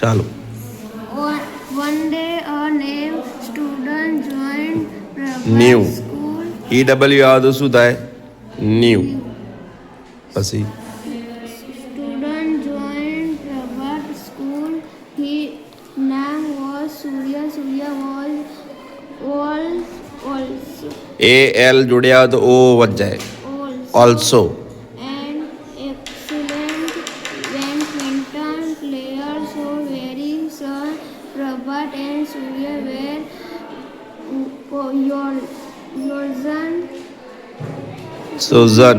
ચાલો. One day a new student joined new. Prabhat school. EW આવે તો શું થાય? ન્યૂ. પછી Student joined Prabhat school. His name was Surya. Surya was also AL જોડે આવે તો O વચ જાય. Also. an excellent badminton player. So very soon Prabhat and Surya were સોઝન.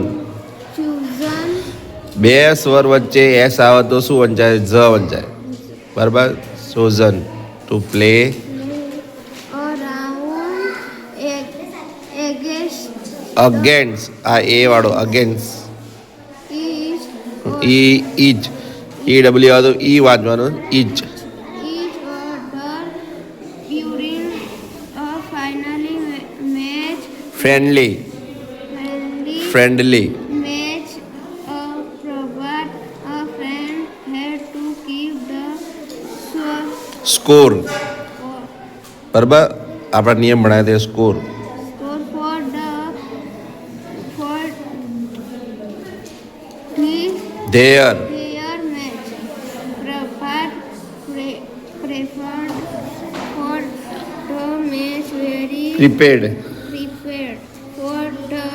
chosen બે સ્વર વચ્ચે એસ આવે તો શું વંચાય? ઝ વંચાય. બરાબર. સોઝન to play around against against. આ એ વાળો અગેન્સ્ટ. each inch. EW આવે તો ઈ વાંચવાનું. Each. other during a finally match. Friendly. Friendly. Match Prabhat a friend had to keep the score. બરાબર. આપણા નિયમ ભણાય તે score. score for their. their match. Prabhat preferred for the match very prepared. prepared for the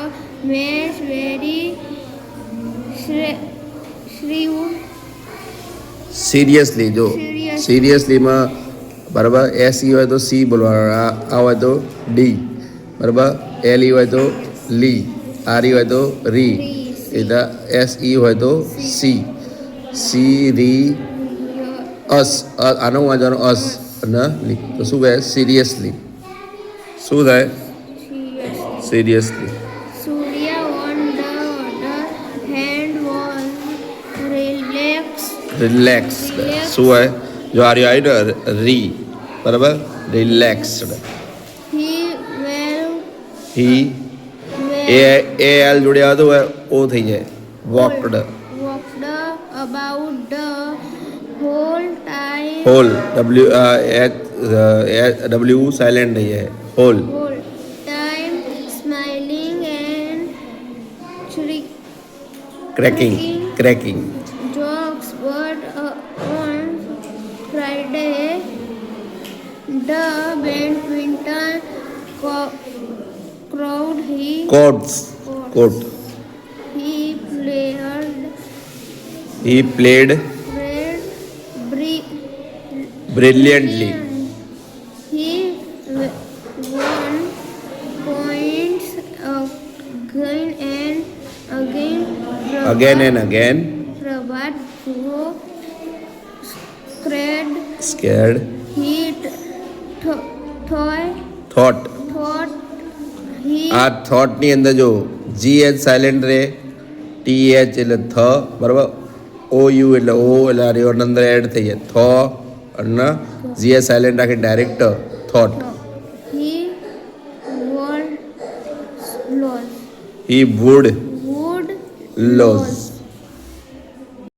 match very seriously. જો સિરિયસલીમાં બરાબર S ઈ હોય તો સી બોલવાનું, આ હોય તો ડી. બરાબર. એલ ઈ હોય તો લી, આર ઈ હોય તો રી, એટલે એસ ઈ હોય તો સી. સી રી અસ. આનો વાંચવાનો અસ અને લી. તો શું કહે? સિરિયસલી. શું થાય? Seriously. Surya on the other hand was relaxed. શું હોય? જો આર્યો આવી ને રી. બરાબર. રિલેક્સ્ડ. he એ એલ જોડે આવે તો ઓ થઈ જાય. Walked. walked about the whole time whole. W silent થઈ જાય. Whole. whole time smiling and cracking. Cracking. jokes, but on Friday the badminton crowd courts. Court. he He played played brilliantly. He won points again and again. Again and again. Prabhat was Scared. He Thought. he આ થોટની અંદર જો GH silent રહે, TH એટલે થ, બરાબર, OU એટલે ઓ એટલે આ રહ્યો અંદર એડ થઈ જાય થ અને GH silent rakhi direct thought. he would He would would lose.